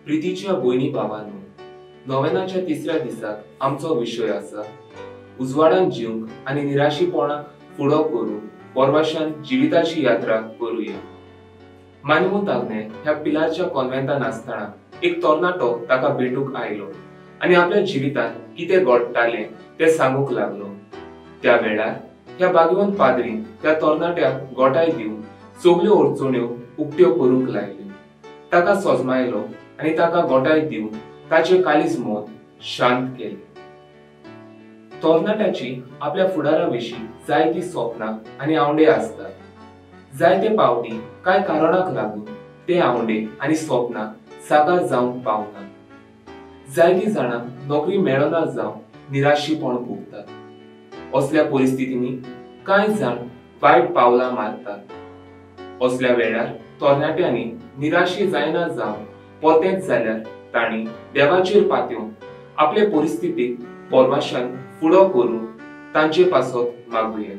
प्रितीच्या भयणी भावांनो, नोवेनाच्या तिसऱ्या दिसाक आमचो विषय आसा उजवाडान जिवंक आनी निराशीपणाक फुडो करून पोरवाशान जिविताची यात्रा करूया। मानवून तागणे ह्या पिलारच्या कॉन्व्हेंटान आसतना एक तरणाटो ताका भेटूक आयलो आनी आपल्या जिवितान कितें घडटालें तें सांगूंक लागलो। त्या वेळार ह्या भाग्यवंत पाद्रीन त्या तरणाट्याक गोठाय दिवन सगल्यो अडचण्यो उक्त्यो करूंक लायल्यो। ताका सोजमायलो आनी ताका गोठाय दिवन ताचे काळीज मोत शांत केले। तरणाट्याची आपल्या फुडाराविशीं जायतीं स्वप्नां आनी आवडे आसतात। जायते पावटी कांय कारणाक लागून ते आवडे आनी स्वप्नां साकार जावंक पावनात। जायतीं जाणांक नोकरी मेळना जावन निराशीपण भोगतात। असल्या परिस्थितींनी कांय जाण वायट पावलां मारतात। असल्या वेळार तरणाट्यांनी निराशी जायना जावन परतेंच जाल्यार तांणी देवाचेर पातळून आपले परिस्थितीक पोरवाशान फुडो करून तांचे पासत मागुया।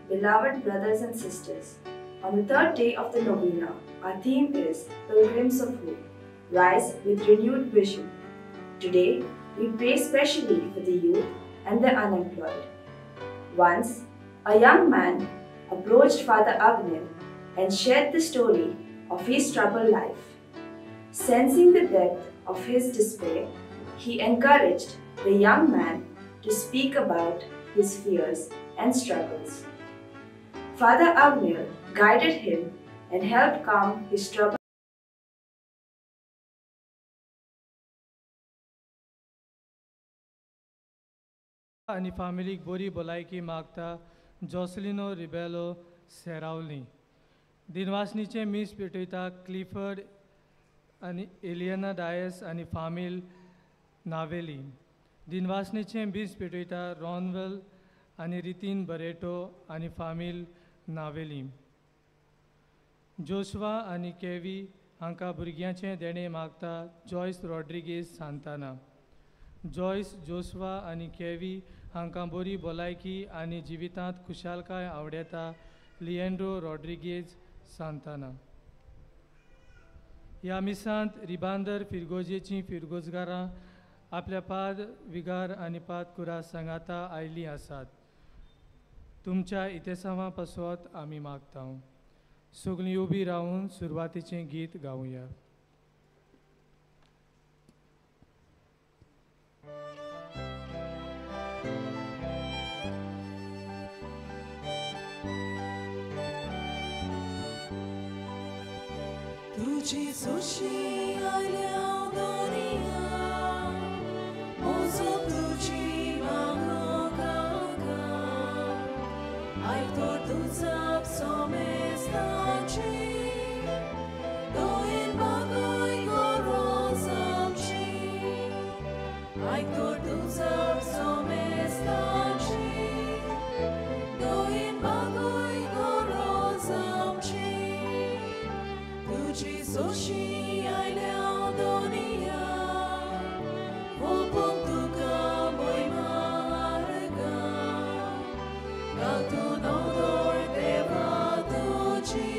Beloved brothers and sisters, on the third day of the novena, our theme is Pilgrims of Hope, Rise with Renewed Vision. Today, we pray specially for the youth and the unemployed. Once, a young man approached Father Agnel and shared the story of his troubled life. Sensing the depth of his despair, he encouraged the young man to speak about his fears and struggles. Father Agnel guided him and helped calm his trouble. आणि फॅमिलीक बरी भलायकी मागता जॉसलिनो Rebelo Seraulim. दिनवासनीचे मीस पेटयता Clifford आनी एलियना डायस आनी फामील नावेली। दिनवासनीचे मीस पेटयता रॉनवेल आनी रितीन बरेटो आनी फामील नावेली। जोशवा आनी केवी हांकां भुरग्यांचें देणें मागता जॉयस रॉड्रिगेज सांताना। जॉयस जोशवा आनी केवी हांकां बरी भलायकी आनी जिवितांत खुशालकाय आवडेता लिएंड्रो रॉड्रिगेज सांताना। ह्या मिसांत रिबांदर फिरगोजेचीं फिरगोजगारां आपल्या पाद विगार आनी पाद कुरा सांगाता आयलीं आसात। तुमच्या इतेसांवा पासत आमी मागता। सगळीं उबी रावन सुरवातीचें गीत गावया। तुझी सुशी आल्या दोनिया मोजो तुझी मागो काका आयतो तुझा सोमेस्ताची दोन मागोय गरोज आमची आयतो तुझा सोमेस्ताची दोन मागोय गरोज आमची तुझी सुशी आयल्या दोनिया वोपोन तुका मोयमारगा घालतून ओदोर देवा तुजी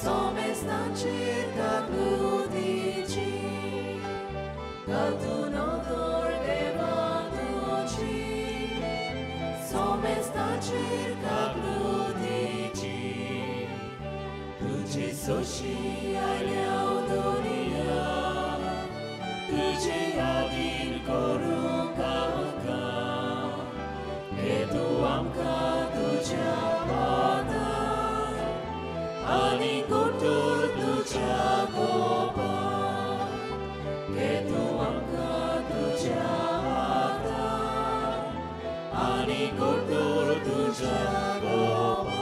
सोमेस्तांचेर काकलुदीची घालतून ओदोर देवा तुजी सोमेस्तांचेर काकलुदीची तुझी सुशी आयल्या दोनिया तुझे आदीर करूंक काका हे तूं आमकां तुज्या पादार आनी गोटूर तुज्या गोपार हे तूं आमकां तुज्या आनी कोट्टूर तुझ्या गोवा.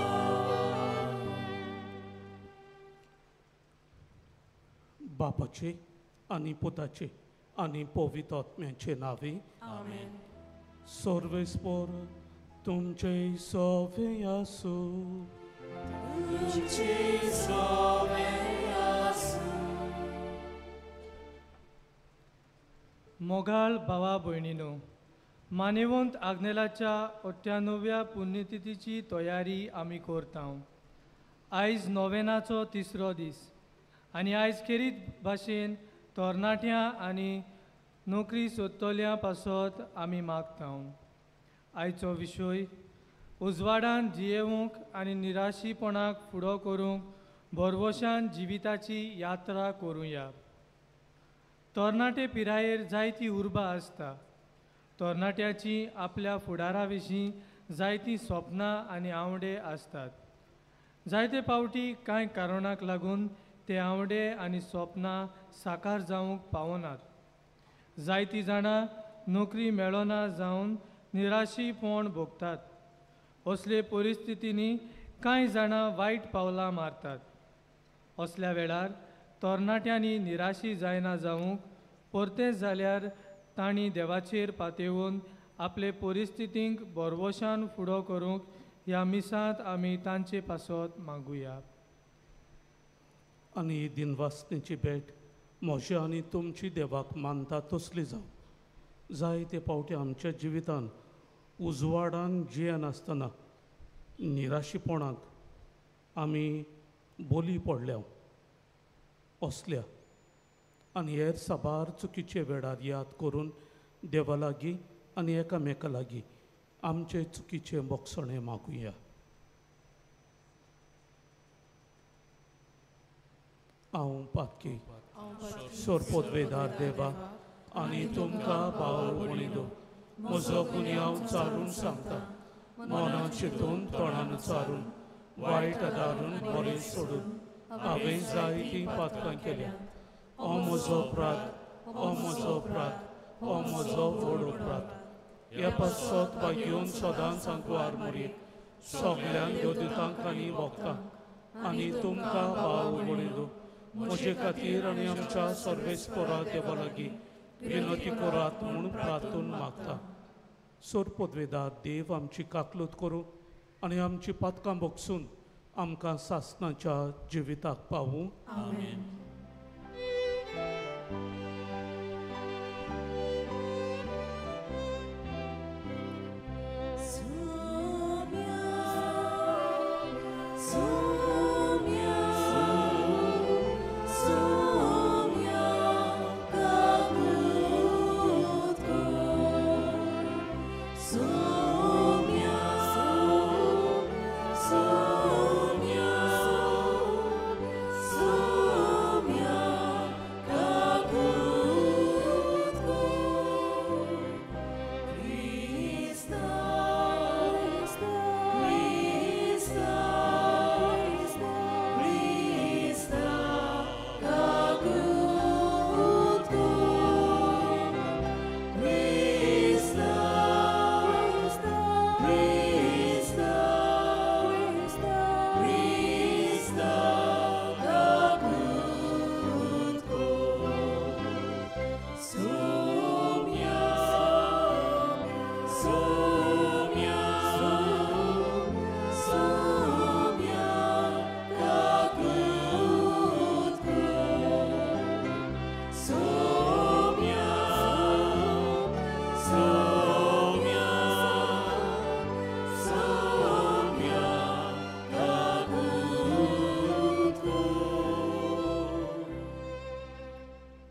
बापाचे आनी पुताचे आनी पवित्र आत्म्याचे नावे आमेन. सर्वेस्पर तुमचे सवे आसूं. तुझे सवे आसूं. मोगाळ भावा भयणीनो, मानेवंत आग्नेलाच्या 98व्या पुण्यतिथीची तयारी आमी करता. आयज नोवेनाचो तिसरो दीस आनी आयज खेरीत भाशेन तरणाट्यां आनी नोकरी सोदतल्या पासत आमी मागता. आयचो विशय उजवाडान जियेवंक आनी निराशीपणाक फुडो करूंक भरवशान जिविताची यात्रा करुया. तरणाटे पिरायेर जायती उर्बा आसता. तरणाट्याची आपल्या फुडारा विशीं जायतीं सपनां आनी आवडे आसतात. जायते फावटी कांय कारणाक लागून ते आवडे आनी सपनां साकार जावंक पावनात. जायतीं जाणां नोकरी मेळना जावन निराशीपण भोगतात. असले परिस्थितींनी कांय जाणां वायट पावलां मारतात. असल्या वेळार तरणाट्यांनी निराशी जायना जावंक परतें जाल्यार तांणी देवाचेर पातयेवन आपले परिस्थितींक भरवशान फुडो करूंक ह्या मिसांत आमी तांचे पासत मागुया. आनी ही दिनवासनेची भेट म्हजी आनी तुमची देवाक मानता तसली जावं. जायते फावटी आमच्या जिवितान उजवाडान जियेनासतना निराशीपणाक आमी बोली पडल्या. असल्या आनी हेर साबार चुकीचे वेळार याद करून देवा लागीं आनी एकामेका लागीं आमचे चुकीचे मोगसणे मागुया. हांव पातकी सोरपोतवेदार देवा आनी तुमकां भाव भयणीनो, म्हजो गुन्यांव हांव चालून सांगता. मनान चिंतून तोंडान चारून वायट आदारून बरें सोडून हांवें जायतीं पातकां केल्या. हो म्हजो अपराध, हो म्हजो अपराध, हो म्हजो व्हड अपराध. ह्या पासत घेवन सदांच सांगवार मुरीत सगळ्यांक देवदूतांक आनी भक्तांक आनी तुमकां भाव भयणीनो, म्हजे खातीर आनी आमच्या सर्वेस्परा देवा लागीं विनंती करात म्हूण प्रार्थून मागता. सोरपोतवेदार देव आमची काकलूत करूं आनी आमची पातकां भोगसून आमकां सासणाच्या जिविताक पावूं. आमेन.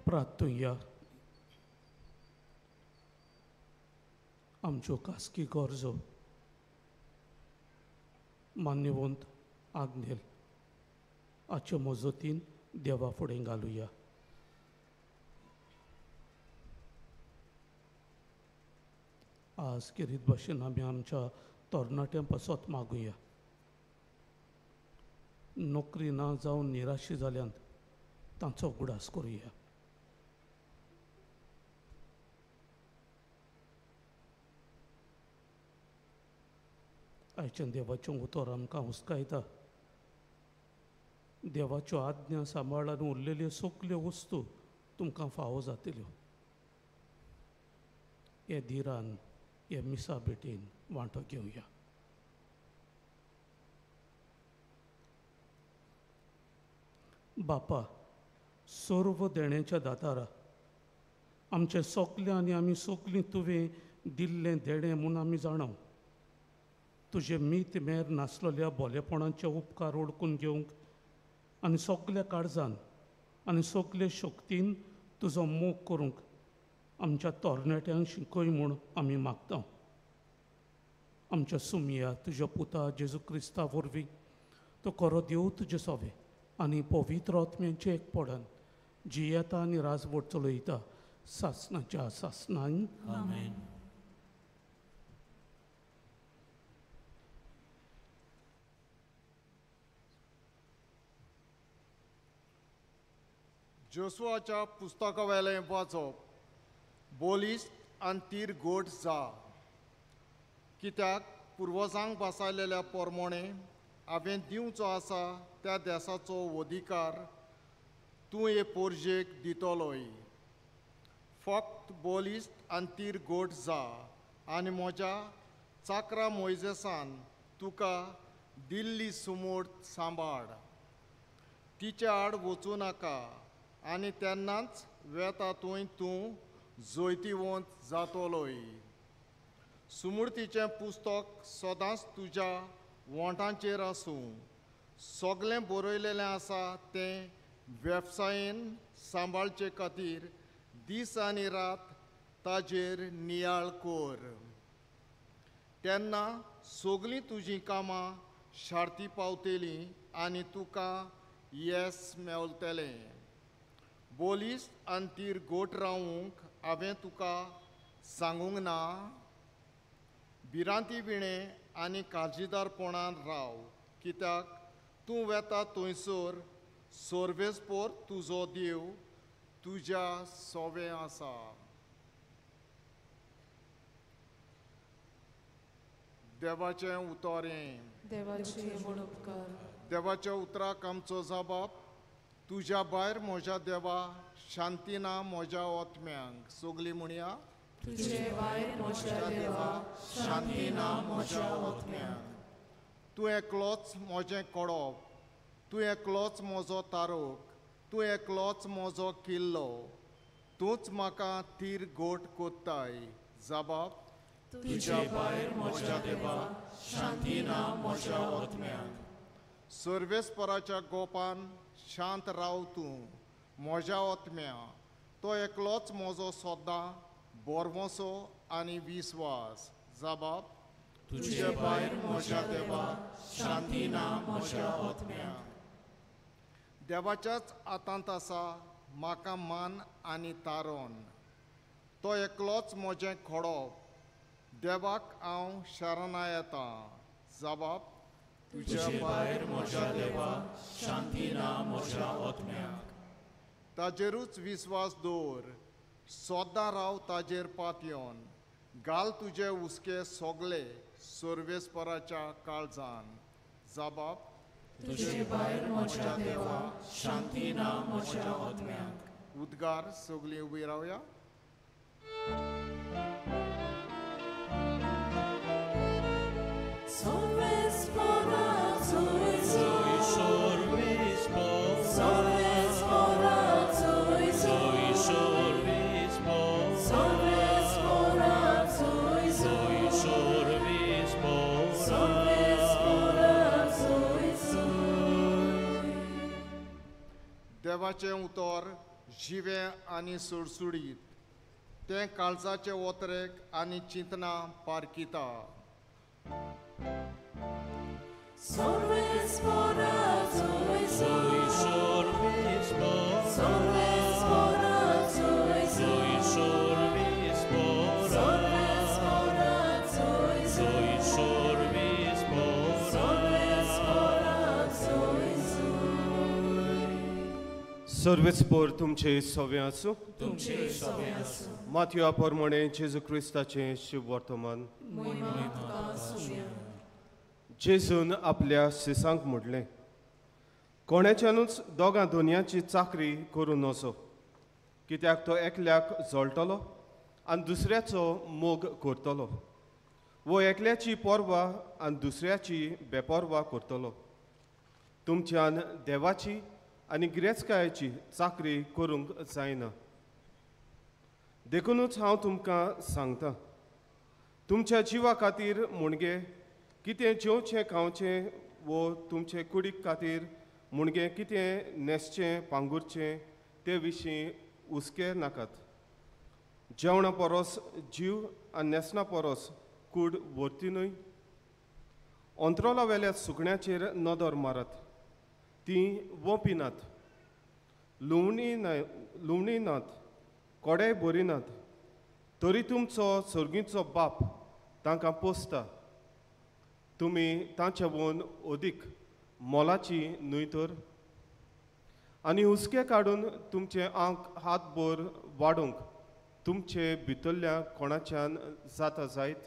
प्रार्थूया. आमच्यो खासगी गरजो मान्यवंत आग्नेल हाचे मजतीन देवा फुडें घालुया. आज खेरीत भाशेन आमी आमच्या तरणाट्यां पासत मागुया. नोकरी ना जावन निराशी जाल्यांत तांचो उगडास करुया. आयच्या देवाचें उतर आमकां हुस्कायता. देवाच्यो आज्ञा सांबाळून उरलेल्यो सगल्यो वस्तू तुमकां फावो जातल्यो. हे दिरान हे मिसा भेटेन वांटो घेवया. बापा, सर्व देण्याच्या दातारा, आमचे सगले आनी आमी सगलीं तुवें दिल्लें देणें म्हूण आमी जाणव. तुजे मीत मेर नासलेल्या भोलेपणाचे उपकार ओळखून घेवंक आनी सगल्या काळजान आनी सगले शक्तीन तुजो मोग करूंक आमच्या तरणाट्यांक शिकय म्हूण आमी मागता. आमच्या सुमया तुज्या पुता जेजू क्रिस्ता वरवीं तो खरो देव तुजे सोबे आनी पवित्र आत्म्याचे एकपडान जियेता आनी राजवट चलयता सासणाच्या सासणान. आमेन. जोसुआच्या पुस्तका वेलें वाचप. बोलिस्त आनी तीर गोट जा, कित्याक पुर्वजांक बसयलेल्या पोरमोणे हांवें दिवचो आसा त्या देशाचो अधिकार तूं हे पोरजेक दितलोय. फक्त बोलिस्त आनी तीर गोट जा आनी म्हज्या चाकरा मोइजेसान तुका दिल्ली सुमोट सांबाळ. तिचे आड वचूं नाका आनी तेन्नाच वेता थंय तूं जोयतीवंत जातलोय. सुमूर्तीचें पुस्तक सदांच तुज्या वोंटांचेर आसूं. सगलें बरयलेलें आसा तें वेवसायेन सांबाळचे खातीर दीस आनी रात ताजेर नियाळ कर. तेन्ना सगलीं तुजीं कामां शार्ती पावतलीं आनी तुका येस मेवतलें. बोलिस्त आनी तीर गोट रावूंक हांवें तुका सांगूंक ना. भिरांती विणें आनी काळजीदारपणान राव, कित्याक तूं वेता थंयसर सर्वेस्पोर तुजो देव तुज्या सोबे आसा. देवाचें उतोरें. देवाचे उपकार. देवाच्या उतराक आमचो जबाब. तुज्या भायर म्हज्या देवा शांती ना म्हज्या आत्म्यांक. सगलीं म्हणया. तुजे भायर म्हज्या देवा शांती ना म्हज्या आत्म्यांक. तूं एकलोच म्हजें कडप. तूं एकलोच म्हजो तारोक. तूं एकलोच म्हजो किल्लो. तूंच म्हाका तीर गोट कोत्ताय. जबाब. तुजे भायर म्हज्या देवा शांती ना म्हज्या आत्म्यांक. सर्वेस्पराच्या गोपान शांत राव तूं म्हज्या आत्म्या. तो एकलोच म्हजो सद्दां बोरवोसो आनी विस्वास. जबाब. तुजे भायर म्हज्या देवा शांती ना म्हज्या आत्म्यांक. देवाच्याच हातांत आसा म्हाका मान आनी तारोन. तो एकलोच म्हजें खडप. देवाक हांव शरणा येतां. जबाब. तुजे भायर म्हज्या देवा शांती ना म्हज्या आत्म्यांक. ताजेरूच विस्वास दवर. सोद्दां राव ताजेर पातयोन. घाल तुजे हुस्के सोगले सर्वेस्पराच्या काळजान. जबाब. तुजे भायर म्हज्या देवा शांती ना म्हज्या आत्म्यांक. उद्गार. सगलीं उबीं रावया. देवाचें उतर जिवें आनी सुडसुडीत. तें काळजाचे ओतरेक आनी चिंतना पारकिता. सर्वेस्पोर तुमचे सोवे आसूं. तुमचे सोवे आसूं. माथ्या पोरमोणे जेजू क्रिस्ताचें शुभ वर्तमान. जेजून आपल्या शिसांक म्हटलें, कोणाच्यानूच दोगां दोनयाची चाकरी करूं नजो, कित्याक तो एकल्याक जळटलो आनी दुसऱ्याचो मोग करतलो, वो एकल्याची पोरवा आनी दुसऱ्याची बेपोरवा करतलो. तुमच्यान देवाची आनी गिरेस्तकायाची चाकरी करूंक जायना. देखूनच हांव तुमकां सांगतां, तुमच्या जिवा खातीर मुणगे कितें जेवचें खावचें वो तुमचे कुडीक खातीर मुणगे कितें न्हेसचें पांगुरचें ते विशीं हुस्के नाकात. जेवणा परस जीव आनी न्हेसना परस कूड व्हरती. अंत्रोला वेल्या सुकण्याचेर नदर मारात, तीं वोपिनात, लुवणी नात, कोडेय बरिनात, तरी तुमचो सर्गीचो बाप तांकां पोसता. तुमी तांचेवन ओदीक मोलाची न्हय तर. आनी हुस्के काडून तुमचे आंक हातभर वाडोवंक तुमचे भितरल्या कोणाच्यान जाता जायत.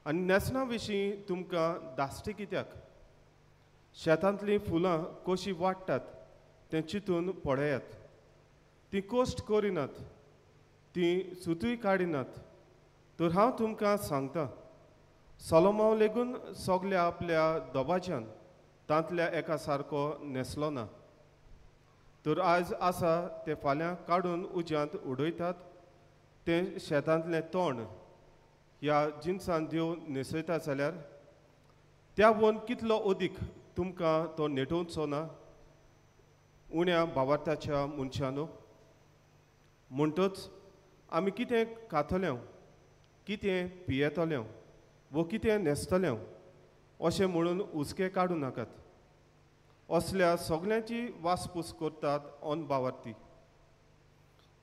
आनी न्हेसना विशीं तुमकां धास्ती कित्याक? शेतांतलीं फुलां कशीं वाडटात तें चिंतून पळयात. तीं कोश्ट करिनात, तीं सुतूय काडिनात. तर हांव तुमकां सांगतां, सोलोमोन लेगून सगल्या आपल्या दोबाज्यान तांतल्या एका सारको न्हेसलो ना. तर आयज आसा ते फाल्यां काडून उज्यांत उडयतात. तें शेतांतलें तोंड ह्या जिन्सान देव न्हेसयता जाल्यार त्या वन कितलो ओदीक तुमकां तो नेटोवचो ना, उण्या भावार्थाच्या मनशानो. म्हणटच आमी कितें खातल्यो, कितें पियेतल्यो वो कितें न्हेसतल्यो अशें म्हणून हुस्के काडूं नाकात. असल्या सगल्यांची वासपूस करतात ऑन भावार्थी.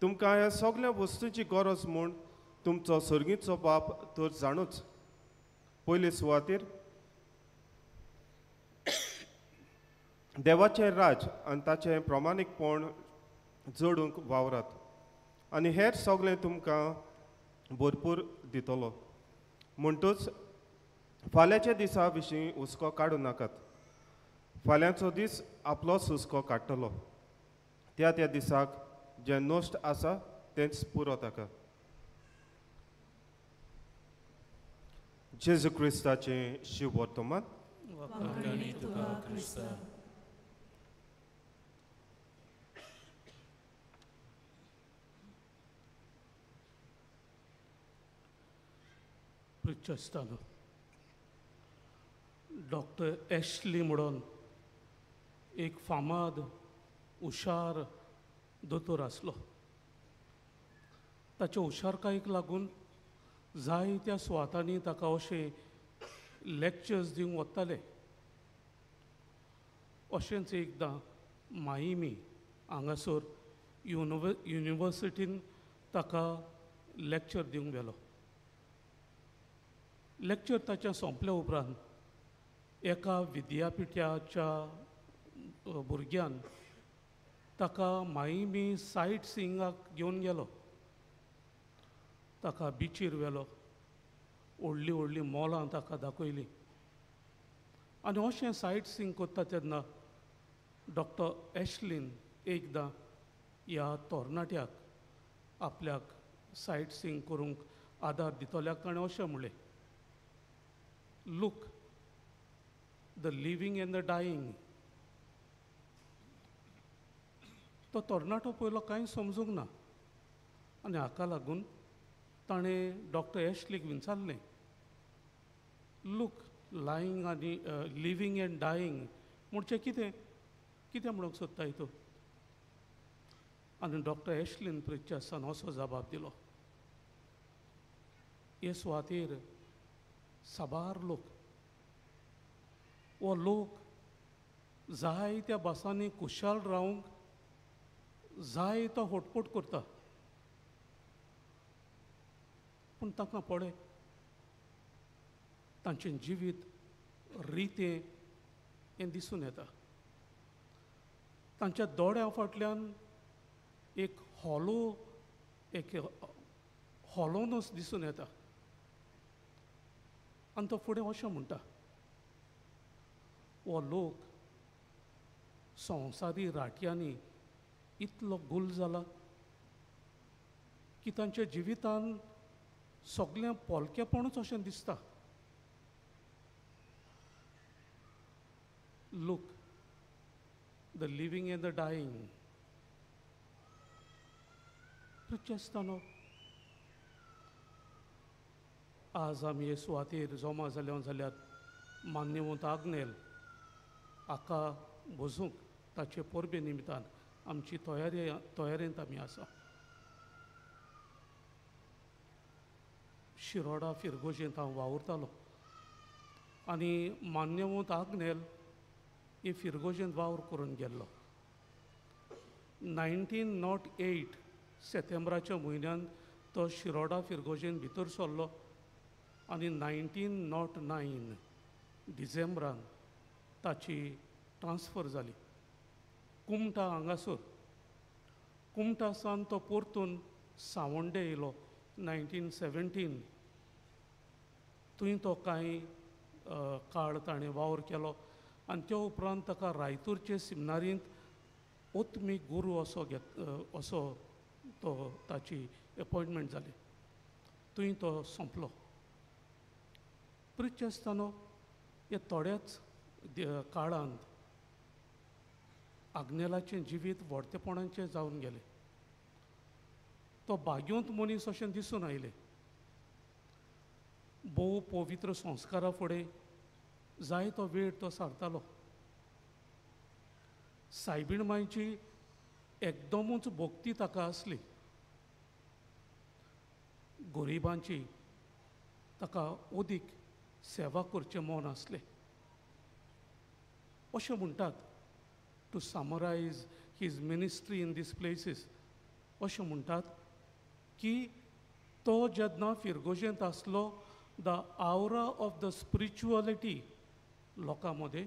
तुमकां ह्या सगल्या वस्तूंची गरज म्हूण तुमचो सर्गीचो बाप तर जाणूच. पयले सुवातेर देवाचें राज आनी ताचें प्रमाणीकपण जोडूंक वावरात, आनी हेर सगळें तुमकां भरपूर दितलो. म्हणटच फाल्यांच्या दिसा विशीं हुस्को काडूं नाकात. फाल्यांचो दीस आपलोच हुस्को काडटलो. त्या दिसाक जें नश्ट आसा तेंच पुरो ताका. जेजू क्रिस्ताचें शिव वर्तमान. वखणी तुका क्रिस्ता. प्रचस्तानो डॉक्टर एशली म्हणून एक फामाद हुशार दोतोर आसलो. ताच्या हुशारकायेक लागून जायत्या सुवातांनी ताका अशे लॅक्चर्स दिवंक वताले. अशेंच एकदां मायमी हांगासर युनिवर्सिटीन ताका लॅक्चर दिवंक गेलो. लॅक्चर ताचें सोंपल्या उपरांत एका विद्यापिठाच्या भुरग्यान ताका मायमी सायट सिंगाक घेवन गेलो. ताका बिचीर व्हेलो, व्हडलीं व्हडलीं मॉलां ताका दाखयलीं. आनी अशें सायट सींग करता तेन्ना डॉक्टर एशलीन एकदां ह्या तरणाट्याक आपल्याक सायट सींग करूंक आदार दितल्याक ताणें अशें म्हणलें, look the living and the dying. तो तरणाटो पयलो कांय समजूंक ना आनी हाका लागून ताणें डॉक्टर एशलीक विचारलें, लूक लायींग आनी लिवींग एंड डायींग म्हणचें कितें कितें म्हणूंक सोदता तूं? आनी डॉक्टर एशलीन प्रिचासान असो जबाब दिलो, हे सुवातेर साबार लोक वो लोक जायत्या भासांनी खुशाल रावंक जाय तो होटपोट करता, पूण ताका पळय तांचें जिवीत रितें हें दिसून येता. तांच्या दोळ्या फाटल्यान एक हॉलोनस दिसून येता. आनी तो फुडें अशें म्हणटा, हो लोक संवसारी राटयांनी इतलो गुल जाला की तांच्या जिवितान सगळें पोलकेपणूच अशें दिसता. Look the living and the dying. प्रिचेस्तानो, आज आमी हे सुवातेर जमा जाल्यार मान्यवंत आग्नेल हाका बसूंक ताचे परबे निमतान आमची तयारेंत आमी आसा. शिरोडा फिरगोजेंत हांव वावुरतालो आनी मान्यवंत आग्नेल हे फिरगोजेंत वावर करून गेल्लो. 1908 सेप्टेंबराच्या म्हयन्यान तो शिरोडा फिरगोजेन भितर सरलो आनी 1909 डिसेंबरान ताची ट्रान्सफर जाली कुमटा हांगासर. कुमटा सावन तो परतून सावंडे येयलो 1917. थंय तो कांय काळ ताणें वावर केलो आनी त्या उपरांत ताका रायतूरचे सिमिनारींत ओत्मीक गुरू असो तो ताची एपॉयंटमेंट जाली. थंय तो सोंपलो. प्रिच आसतना हे थोड्याच काळांत आग्नेलाचें जिवीत व्हडतेपणाचें जावन गेलें. तो भाग्यवंत मनीस अशें दिसून आयलें. भोव पवित्र संस्कारा फुडें जाय तो वेळ तो सारतालो. सायबीण मांयची एकदमूच भोक्ती ताका आसली. गरिबांची ताका ओदीक सेवा करचें मोन आसलें. अशें म्हणटात, to summarise his ministry in these places, अशें म्हणटात की तो जेन्ना फिरगोजेंत आसलो, द आवरा ऑफ द स्पिरिच्युअलिटी लोकां मदें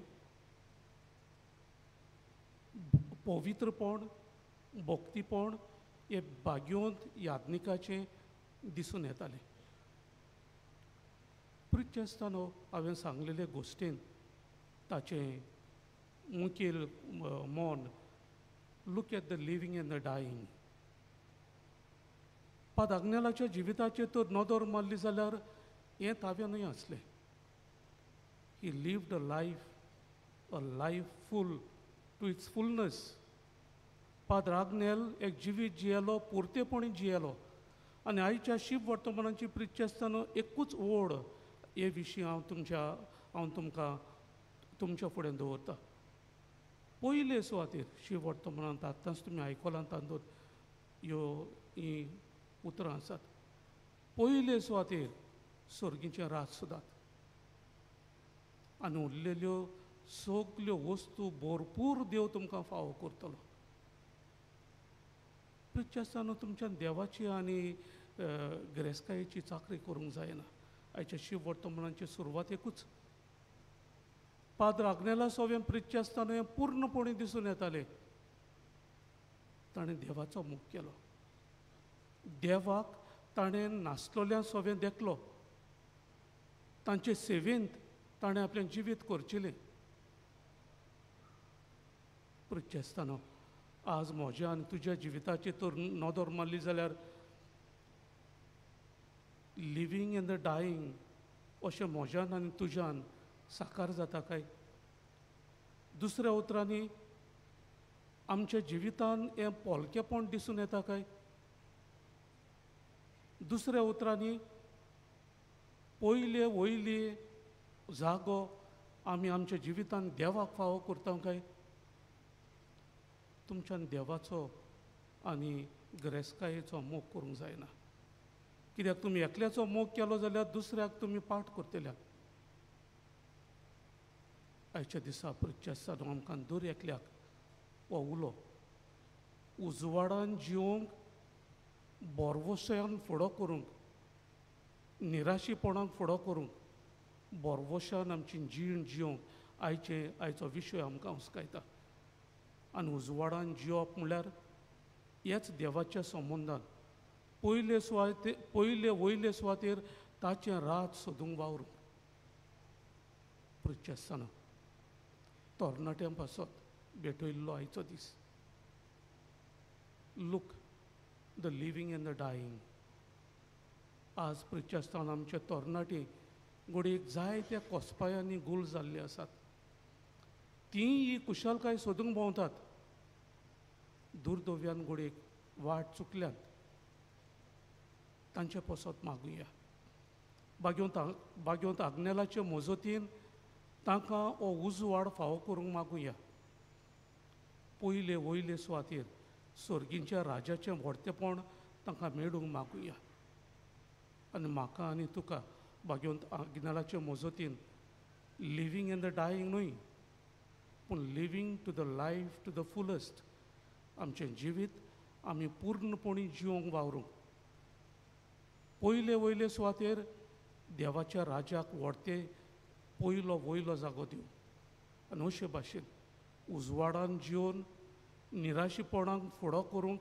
पवित्रपण, भक्तीपण हे भाग्यवंत याज्ञिकाचें दिसून येतालें. प्रिच आसतना हांवें सांगलेले गोश्टीन ताचें मुखेल मोन look at the living and the dying. पाद आग्नेलाच्या जिविताचेर तर नदर मारली जाल्यार हें ताव्यानूय आसलें. He lived a life full to its fullness. पाद्र आग्नेल एक जिवीत जियेलो, पुर्तेपणी जियेलो. आनी आयच्या शीब वर्तमानाची प्रिच आसतना एकूच ओड हे विशीं हांव तुमकां तुमच्या फुडें दवरतां. पयले सुवातेर शीब वर्तमानांत आतांच तुमी आयकलां तातूंत हीं उतरां आसात. पयले सुवातेर सर्गीचें राज सुदात आनी उरलेल्यो सगल्यो वस्तू भरपूर देव तुमकां फावो करतलो. प्रिच आसतना तुमच्यान देवाची आनी गिरेस्तकायेची चाकरी करूंक जायना. आयच्या शीब वर्तमानाची सुरवातेकूच पाद्र आग्नेला सोवें प्रिच आसतना हें पूर्णपणी दिसून येतालें. ताणें देवाचो मोग केलो. देवाक ताणें नासलोल्यां सोवें देखलो. तांचे सेवेंत ताणें आपलें जिवीत करचिलें. प्रिच आसतना आज म्हज्या आनी तुज्या जिविताची तर नदर मारली जाल्यार लिवींग एंड द डायींग अशें म्हज्यान आनी तुज्यान साकार जाता काय? दुसऱ्या उतरांनी आमच्या जिवितान हें पोलकेपण दिसून येता काय? दुसऱ्या उतरांनी पयले वयली जागो आमी आमच्या जिवितान देवाक फावो करता काय? तुमच्यान देवाचो आनी गिरेस्तकायेचो मोग करूंक जायना. कित्याक तुमी एकल्याचो मोग केलो जाल्यार दुसऱ्याक तुमी पाठ करतल्या. आयच्या दिसा प्रिच आसतना आमकां दर एकल्याक हो उलो उजवाडान जिवंक, बोरवोशान फुडो करूंक, निराशीपणाक फुडो करूंक, बोरवोशान आमची जीण जिवंक आयचो विशय आमकां हुस्कायता. आनी उजवाडान जिवप म्हणल्यार हेच देवाच्या संबंदान पयले वयले सुवातेर ताचें राज सोदूंक वावरूंक. प्रिच आसतना तरणाट्यां पासत भेटयल्लो आयचो दीस. Look the living and the dying. आज प्रचास्तान आमचे तरणाटे घडयेक जायत्या कोसपायांनी गूल जाल्ले आसात. तीं ही कुशलकाय सोदूंक भोंवतात. दुर्दैव्यान घडयेक वाट चुकल्यात. तांचे पसत मागुया. बाग्योंत आग्नेलाचे मजतीन तांकां हो उजवाड फावो करूंक मागुया. पयले वयले सुवातेर सर्गींच्या राजाचें व्हडतेपण तांकां मेळूंक मागुया. आनी म्हाका आनी तुका बाग्योंत आग्नेलाचे मजतीन लिवींग एंड द डायींग न्हय, पूण living to the life to the fullest आमचें जिवीत आमी पूर्णपणी जिवंक वावरूंक. पयले वयले सुवातेर देवाच्या राजाक व्हडते पयलो वयलो जागो दिवंक आनी अशे भाशेन उजवाडान जिवन निराशीपणाक फुडो करूंक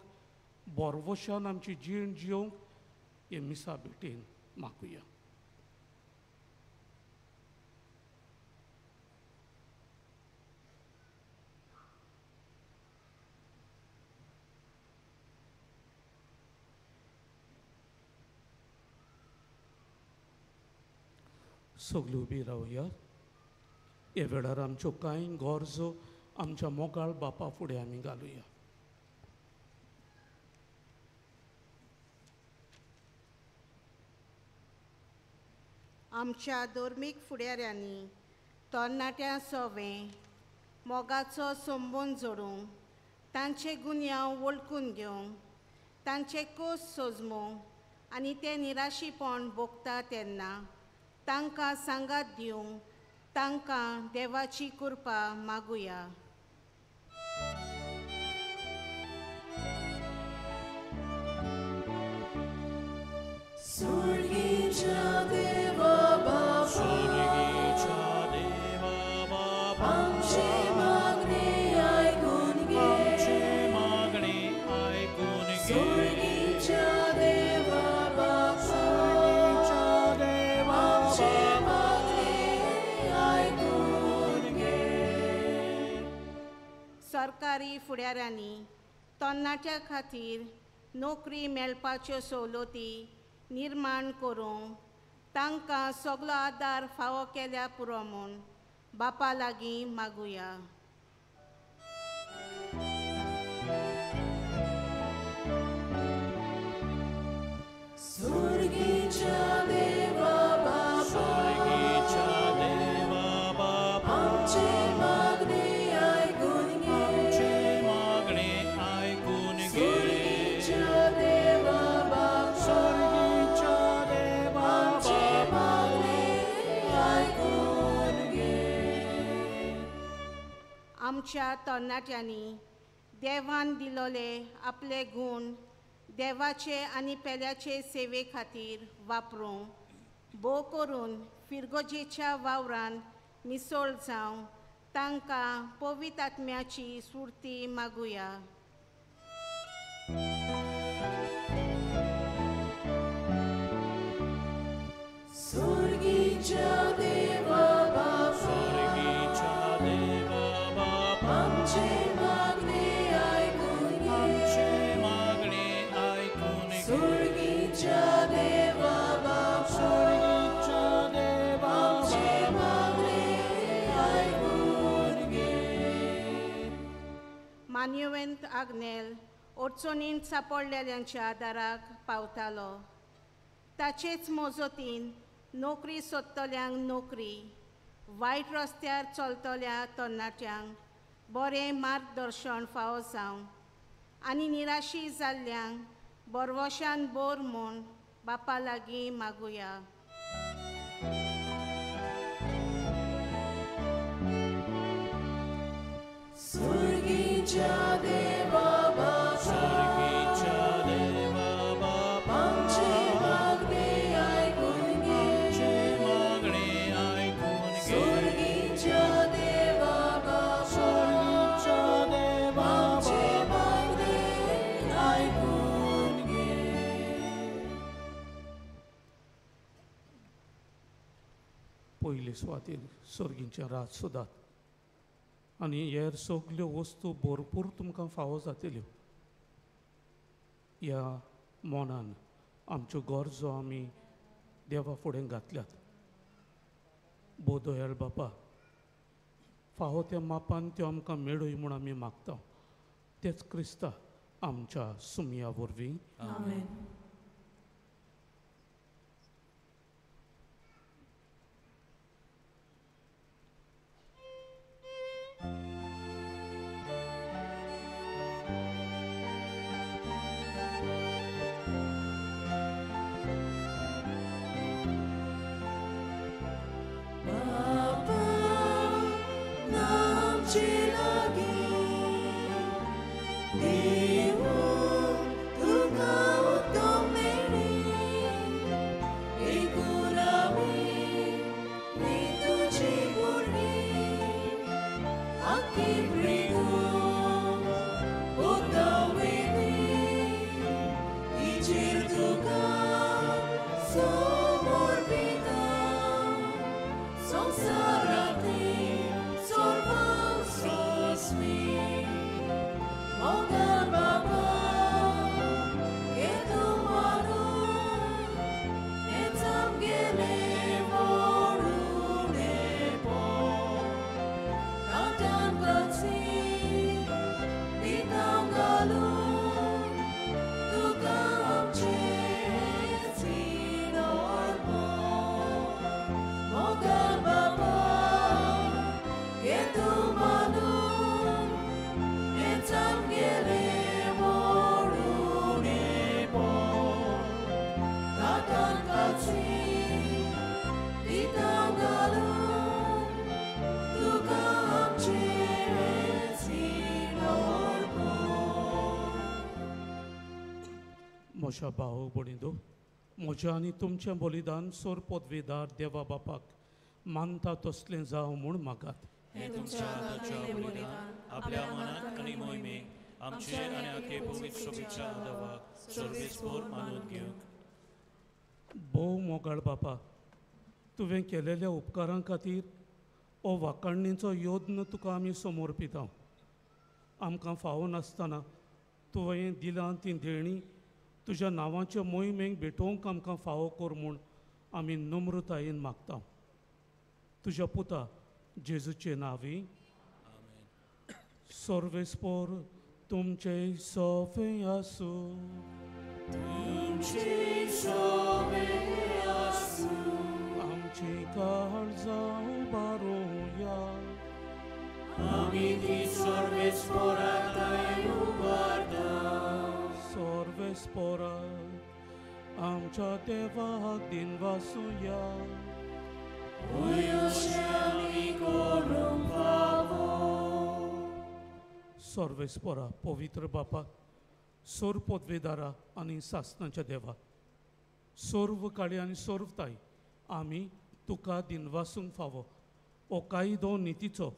बोरवशान आमची जीण जिवंक हे मिसा भेटेन मागुया. सगळीं उबी रावया. हे वेळार आमच्यो कांय गरजो आमच्या मोगाळ बापा फुडें आमी घालुया. आमच्या धर्मीक फुडाऱ्यांनी तरणाट्यां सवें मोगाचो संबंद जोडूंक, तांचे गुन्यांव वळखून घेवंक, तांचे कोस सोजमूंक आनी ते निराशीपण भोगता तेन्ना तांकां सांगात दिवंक तांकां देवाची कृपा मागुया. स्वर्गीच्या देवा बापा, आमची मागणी ऐकून घे. स्वर्गीच्या देवा बापा, आमची मागणी ऐकून घे. सरकारी फुडाऱ्यांनी तरणाट्यां खातीर नोकरी मेळपाच्यो सवलती निर्माण करूंक तांकां सगळो आदार फावो केल्या पुरो म्हूण बापा लागीं मागुया. स्वर्गीच्या देवा बापा, आमची मागणी ऐकून घे. स्वर्गीच्या देवा बापा, आमची मागणी ऐकून घे. आमच्या तरणाट्यांनी देवान दिलोले आपले गूण देवाचे आनी पेल्याचे सेवे खातीर वापरूंक भोव करून फिरगोजेच्या वावरान मिसळ जावं तांकां पवित्र आत्म्याची स्फूर्ती मागुया. स्वर्गीच्या देवा बापा, आमची मागणी ऐकून घे. स्वर्गीच्या देवा बापा, आमची मागणी ऐकून घे. मान्युवेंत आग्नेल अडचणींत सापडलेल्यांच्या दाराक पावतालो. ताचेच मजतीन नोकरी सोदतल्यांक नोकरी, वायट रस्त्यार चलतल्या तरणाट्यांक बरें मार्गदर्शन फावो जावं आनी निराशी जाल्ल्यांक बोरवशान बोर म्हूण बापा लागीं मागुया. स्वर्गीच्या देवा बापा, आमची मागणी ऐकून घे. स्वर्गीच्या देवा बापा, आमची मागणी ऐकून घे. पयले सुवातेर सर्गींचें राज सुदात. आनी हेर सगल्यो वस्तू भरपूर तुमकां फावो जातल्यो. ह्या मोनान आमच्यो गरजो आमी देवा फुडें घातल्यात. बोदोयल बापा, फावो त्या मापान त्यो आमकां मेळय म्हूण आमी मागता. तेच क्रिस्ता आमच्या सुमया वरवीं. आमेन. म्हज्या भाव भणींदो, म्हजें आनी तुमचें बलिदान सोर पदवेदार देवा बापाक मानता तसलें जावं म्हूण मागात. हे तुमच्या हाताच्या बलिदान आपल्या मनात आनी मोहिमेक आमचेर आनी आखे भुमीत सोबीच्या देवाक सर्वेस्पोर मानून घेवंक. भोव मोगाळ बापा, तुवें केलेल्या उपकारां खातीर हो वाकाणणीचो योद्न तुका आमी समर्पिता. आमकां फावो नासतना तुवें दिलां ती देणी तुज्या नांवाच्या मोहिमेक भेटोवंक आमकां फावो कर म्हूण आमी नम्रतायेन मागता. तुज्या पुता जेजूचे नांवी. सर्वेस्पोर तुमचे सोफे आसूं. आमची काळजां उबारूया. आमी ती सर्वेस्पोरांत उबारता. सर्वेस्पोरा आमच्या देवाक दिनवासुया. सर्वेस्पोरा पवित्र बापा, सोर पदवेदारा आनी सासणाच्या देवा, सर्व काळी आनी सर्वताय आमी तुका दिनवासूंक फावो हो कायदो नितीचो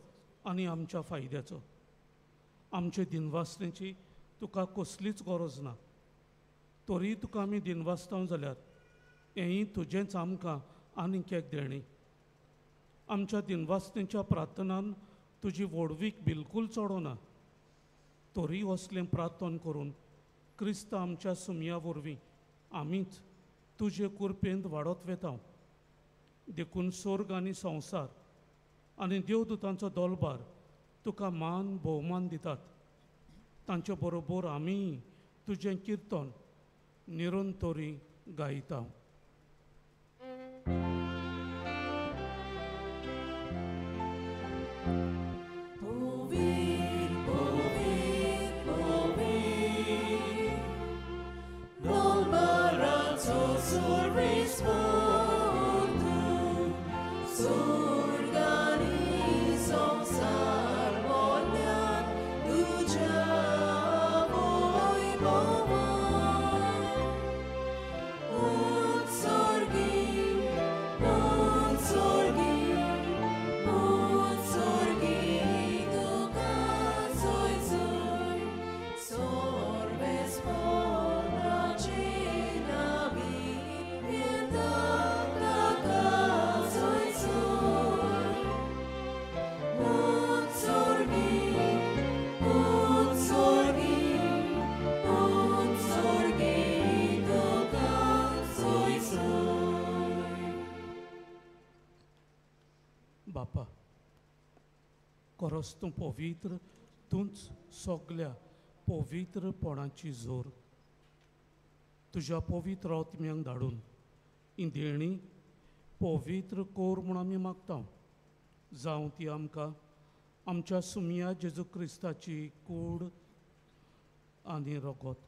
आनी आमच्या फायद्याचो. आमचे दिनवासणेची तुका कसलीच गरज ना. तरी तुका आमी दिनवासता जाल्यार हेंय तुजेंच आमकां आनीक एक देणी. आमच्या दिनवासणेच्या प्रार्थनान तुजी व्हडवीक बिलकूल चडोना. तरी असलें प्रार्थन करून क्रिस्त आमच्या सुमया वरवीं आमीच तुजे कुरपेंत वाडत वेता. देखून स्वर्ग आनी संवसार आनी देवदूतांचो दोलबार तुका मान भोवमान दितात. तांचे बरोबर आमी तुजें किर्तन निरंतरी गायता. Utsorgi बापा, खरोच तूं पवित्र, तूंच सगल्या पवित्रपणाची जोर. तुज्या पवित्र आत्म्यांक धाडून ही देणी पवित्र कोर म्हूण आमी मागता. जावं ती आमकां आमच्या सुमिया जेजू क्रिस्ताची कूड आनी रगत.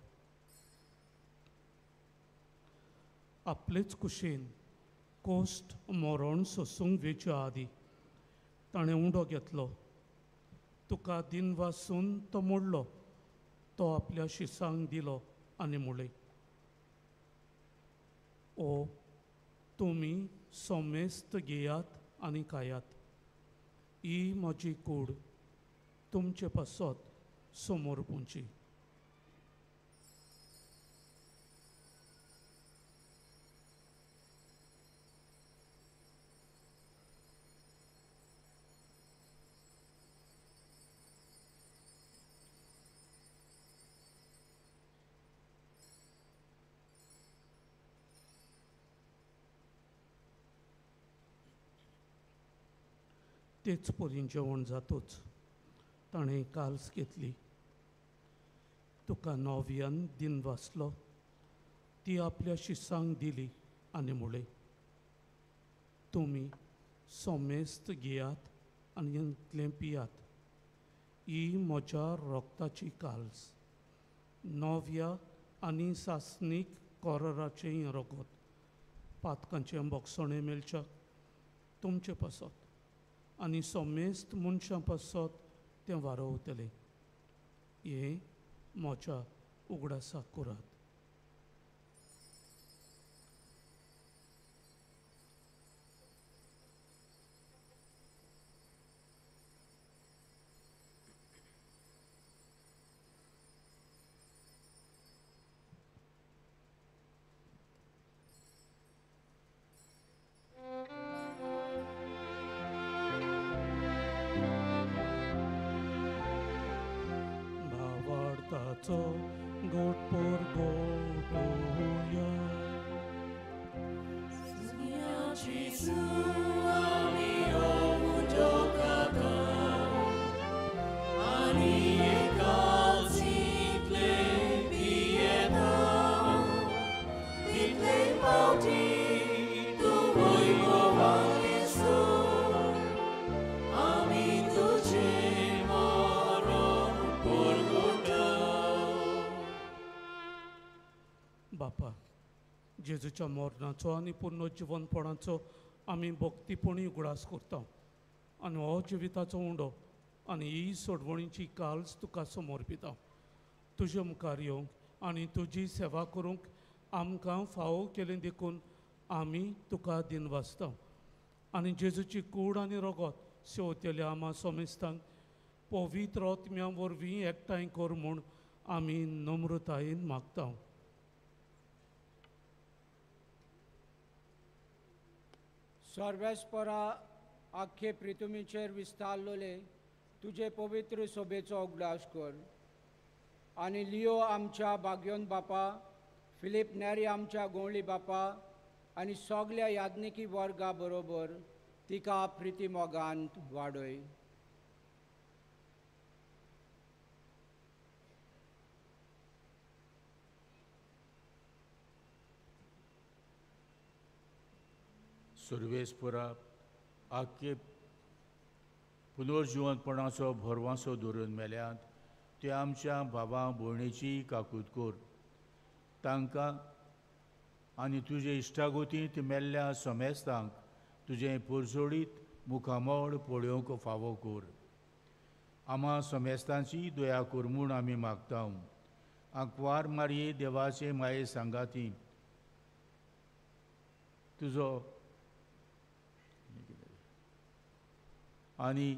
आपलेच कुशेन कोस्ट मरण सोसूंक वेच्या आदी ताणें उंडो घेतलो. तुका दिनवासून तो मोडलो. तो आपल्या शिसांक दिलो आनी मुळे, ओ तुमी सोमेस्त घेयात आनी खायात. ही म्हजी कूड तुमचे पासत समोर पोंची. तेच परीन जेवण जातूच ताणें काल्स घेतली. तुका नव्यान दिन वाचलो. ती आपल्या शिसांक दिली आनी मुळे, तुमी सोमेस्त घेयात आनी इतलें पियात. ही म्हज्या रोगताची काल्स, नव्या आनी सासणीक कोराचें रगत. पातकांचें बोगसणें मेलच्याक तुमचे पासत आनी सोमेस्त मनशां पासत तें वारोवतलें. हें म्हज्या उगडासाक करात. भावार्थाचो गोटपोर गोटुया. बापा, जेजूच्या मरणाचो आनी पुनर्जिवनपणाचो आमी भक्तीपणी उगडास करता. आनी हो जिविताचो उंडो आनी ही सोडवणीची काल्स तुका समर्पिता. तुजे मुखार येवंक आनी तुजी सेवा करूंक आमकां फावो केलें देखून आमी तुका दिनवासता. आनी जेजूची कूड आनी रगत सेवतेल्या आमा सोमेस्तांक पवित्र आत्म्या वरवीं एकठांय कर म्हूण आमी नम्रतायेन मागता. सर्वेस्परा आख्खे पृथ्वीचेर विस्तारलोले तुजे पवित्र सोबेचो उगडास कर. आनी लिओ आमच्या बाग्योन बापा, फिलीप नॅरी आमच्या गोंवळी बापा आनी सगल्या याज्ञिकी वर्गा बरोबर तिका प्रिती मोगांत वाडय. सर्वेस्परा आख्खे पुनर्जिवनपणाचो भरवासो धरून मेल्यात ते आमच्या भावां भयणीची काकूट कर. तांकां आनी तुजे इश्टागोतींत मेल्ल्या सोमेस्तांक तुजें पुरजोडीत मुखामोळ पळोवंक फावो कर. आमा सोमेस्तांची दया कर म्हूण आमी मागता. आंकवार मारये देवाचे माये सांगाती तुजो आनी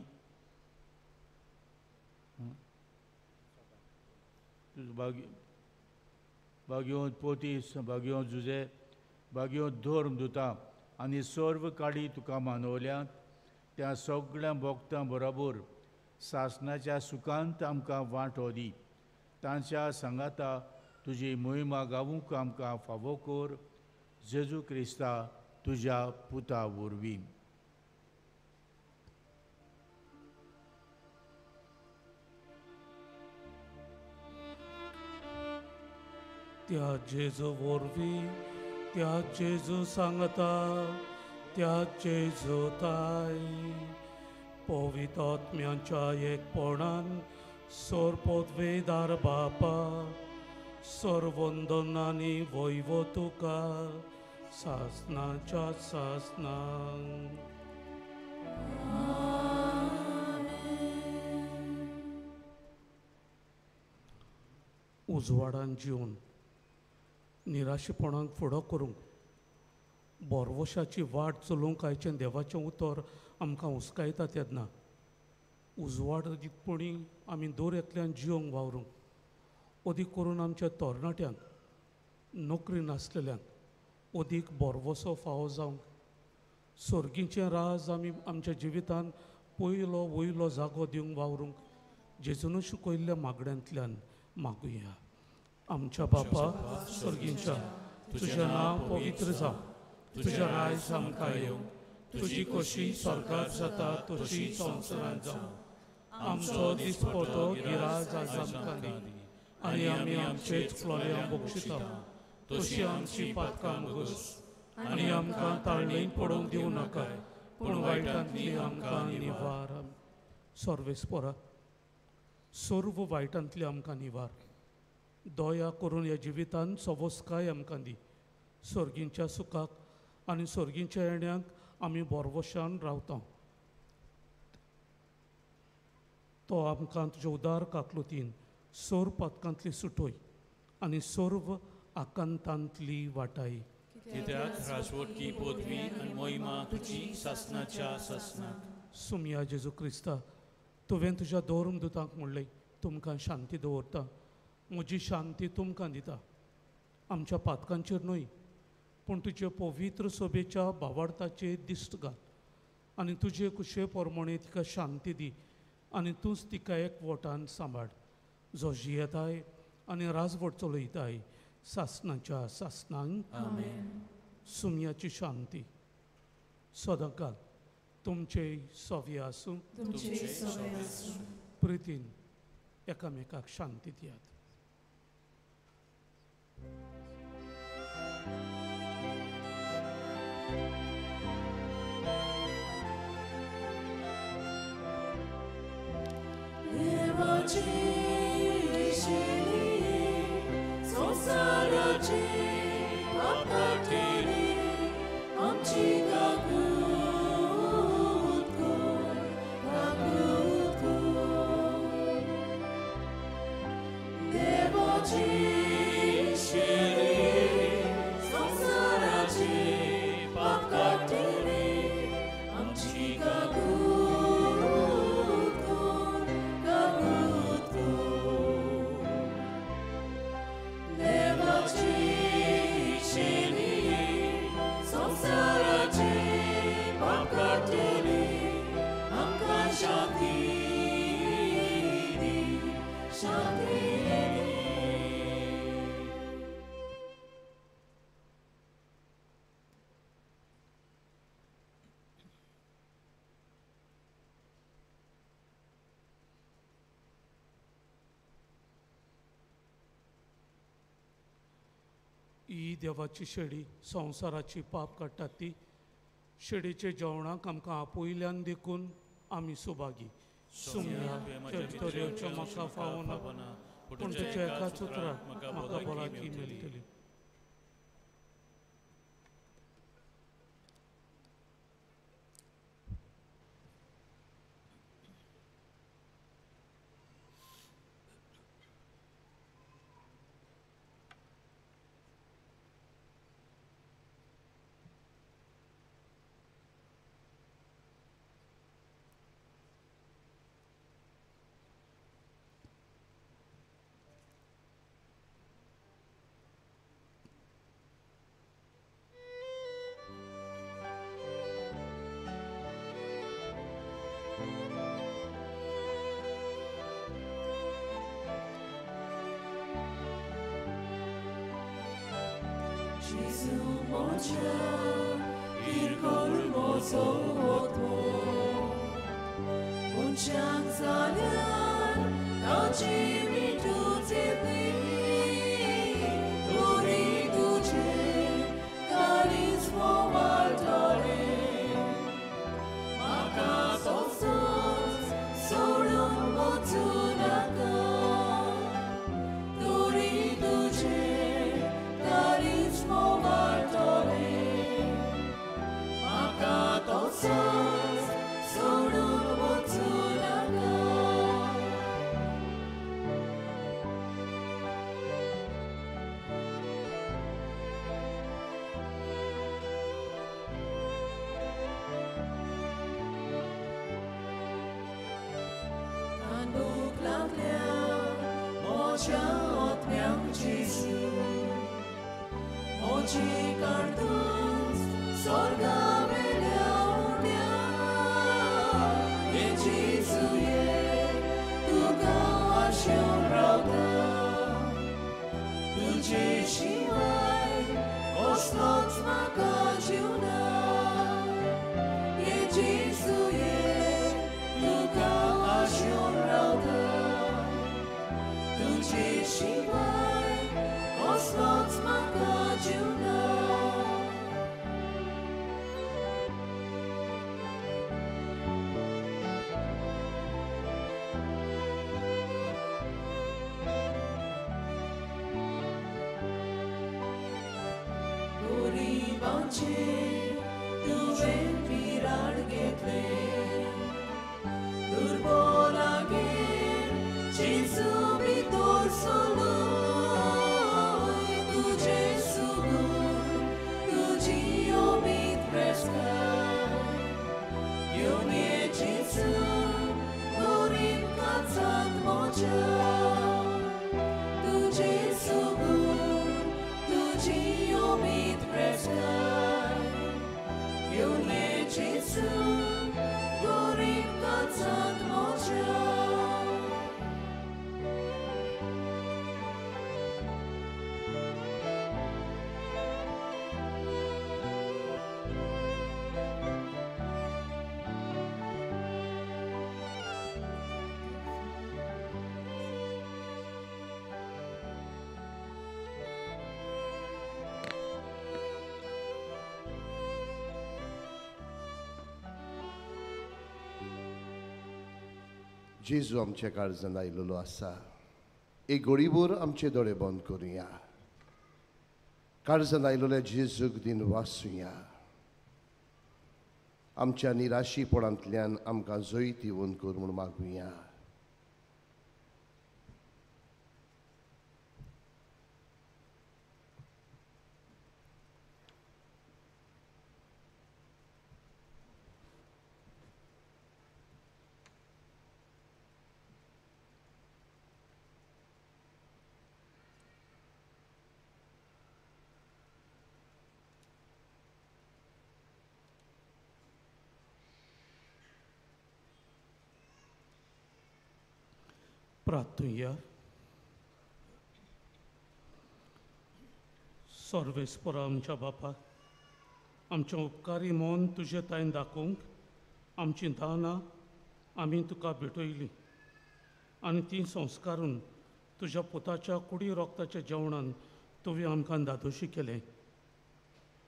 बाग्यो पोतीस, बाग्यो जुजे, बाग्यो धर्म दुता आनी सर्व काडी तुका मानवल्यात. त्या सगळ्या भक्तां बरोबर सासणाच्या सुखांत आमकां वांटो दी. तांच्या सांगाता तुजी मोहिमा गावूंक आमकां फावो कर. जेजू क्रिस्ता तुज्या पुता वरवीं. त्या जेजू वरवीं त्या जेजू सांगता त्या जेजू ताई पवित्र आत्म्याच्या एकपणान सोरपोतवेदार बापा सर्वंदन आनी वैव तुका सासनाच्या सासनांक उजवाडान जिवन निराशेपणाक फुडो करूंक बोरवशाची वाट चलोवंक आयचें देवाचें उतर आमकां हुस्कायता तेन्ना उजवाड दितपणी आमी दर एकल्यान जिवंक वावरूंक अदीक करून आमच्या तरणाट्यांक नोकरी नासलेल्यांक अदीक बोरवोसो फावो जावंक सर्गीचें राज आमी आमच्या जिवितान पयलो वयलो जागो दिवंक वावरूंक जेजून शिकयल्ल्या मागण्यांतल्यान मागुया. आमच्या बापा सर्गीच्या तुजें नांव पवित्र जावं, तुजें राज आमकां येवं, तुजी कशी स्वर्गांत जाता तशी संवसारांत जावं. आमचो दिसपटो गिराज आज आमकां दी आनी आमी आमचेच फुडल्यांक बक्षिता तशी आमची पातकां मुगस आनी आमकां ताळणेंत पडोवंक दिवं नाकाय पूण वायटांतली आमकां निवार. सर्वेस्परा सर्व वायटांतली आमकां निवार. दया करून ह्या जिवितान सवस्काय आमकां दी. सर्गींच्या सुखाक आनी सर्गींच्या येण्याक आमी बोरवशान रावता. तो आमकां तुज्या उदार काकलुतीन सोर पातकांतली सुटोय आनी सर्व आकांतांतली वाटाय. कित्याक राजवटकी पदवी आनी मोहिमा तुजी सासनाच्या सासनाक. सुमया जेजू क्रिस्ता तुवें तुज्या धर्म दुतांक म्हणलें तुमकां शांती दवरता, म्हजी शांती तुमकां दिता. आमच्या पातकांचेर न्हय पूण तुजे पवित्र सोबेच्या भावार्थाचेर दिश्ट घाल आनी तुजे कुशे प्रमाणे तिका शांती दी आनी तूंच तिका एकवटान सांबाळ जो जियेताय आनी राजवट चलयताय सासनाच्या सासनांक. सुमयाची शांती सदां घाल तुमचे सव्य आसूं. प्रितीन एकामेकाक शांती दियात. देवाची संसाराची पापकाठेरी आमची काकूत कोर, काकूत कोर. देवाची संसाराची पापकाठेरी आमची काकूत कोर, काकूत कोर. देवाची संसाराची पापकाठेरी आमकां शांती दी, शांती दी. ही देवाची शेडी संवसाराची पाप काडटा ती शेडीचे जेवणाक आमकां आपोयल्यान देखून आमी सुभागी. सुमया भितरच्यो म्हाका फावो ना पूण तुज्या एकाच उतराक म्हाका भलायकी मेळटली. Jesu mocia, irkol mozo otwo, unchang zalian, nauczy mi tu cipli, Bóg लागल्या म्हज्या ओतम्यांक जेजू म्हजी काडतूस स्वर्गा वेल्या उड्या हे जेजूये तुका आशेवन रावता तुजे शिवाय कसलोच म्हाका जीव ना हे जेजूये तुका आशेवन रावता तुजे शिवाय कसलोच म्हाका जीव ना गरिबांचे तुवें विराड घेतले दुर्बलागेर जेजू भितर सलोय तुजे सुगून तुजी उमेद प्रेसकार येवन ये जेजू गरीब कांचांत म्हज्या तुजे सुगून तुजी उमेद प्रेसकार येवन ये जेजू गरीब कांचांत म्हज्या जेजू आमच्या काळजान आयिल्लो आसा एक घडीभर आमचे दोळे बंद करुया काळजान आयिल्ल्या जेजूक दिन वाचुया आमच्या निराशीपणांतल्यान आमकां जैत येवन कर म्हूण मागुया प्रार्थुया सर्वेस्पर आमच्या बापा आमचें उपकारी मन तुजे ताईन दाखोवंक आमची दानां आमी तुका भेटयलीं आनी ती संस्कारून तुज्या पुताच्या कुडी रोगताच्या जेवणान तुवें आमकां दादोशी केलें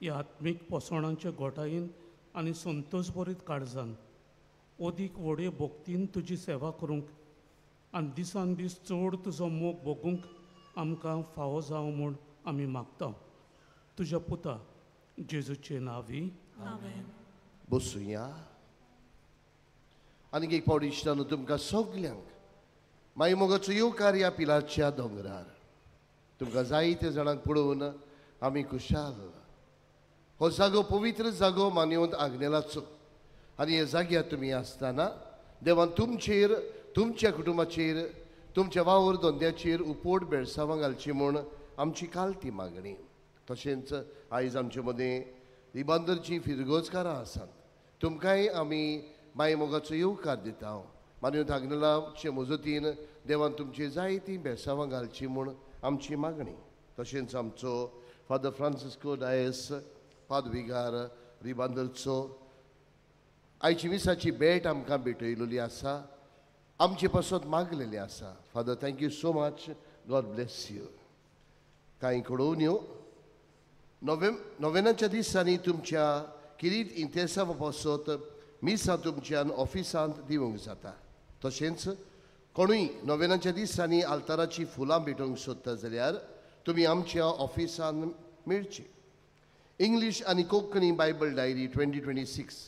ह्या आत्मीक पोसणांचे घोटायेन आनी संतोश भरीत काळजान ओदीक व्हडे भोक्तीन तुजी सेवा करूंक आनी दिसान दीस चड तुजो मोग भोगूंक आमकां फावो जावं म्हूण आमी मागता तुज्या पुता जेजूचे नांवी बसुया आनीक एक पावटी इश्टानो तुमकां सगल्यांक मागीर मोगाचो येवकार ह्या पिलाच्या दोंगरार तुमकां जायते जाणांक पळोवन आमी खुशाल हो जागो पवित्र जागो मानवंत आग्नेलाचो आनी ह्या जाग्यार तुमी आसतना देवान तुमचेर तुमच्या कुटुंबाचेर तुमच्या वावर धंद्याचेर उपोट बेळसावां घालची म्हूण आमची कालती मागणी तशेंच आयज आमचे मदें रिबांदरचीं फिरगोजकारां आसात तुमकांय आमी माय मोगाचो येवकार दिता मानवंत आग्नेलाचे मजतीन देवान तुमची जायतीं बेळसावां घालची म्हूण आमची मागणी तशेंच आमचो फादर फ्रांसिस्को डायस पादविगार रिबांदरचो आयची विसाची भेट आमकां भेटयलेली आसा आमचे पासत मागलेले आसा father thank you so much God bless you कांय कळोवण्यो नोवेनाच्या दिसांनी तुमच्या किरीत इंतेसावा पासत मिसां तुमच्यान ऑफिसांत दिवंक जाता तशेंच कोणूय नोवेनाच्या दिसांनी आल्ताराची फुलां भेटोवंक सोदता जाल्यार तुमी आमच्या ऑफिसान मेळची इंग्लीश आनी कोंकणी बायबल डायरी 2026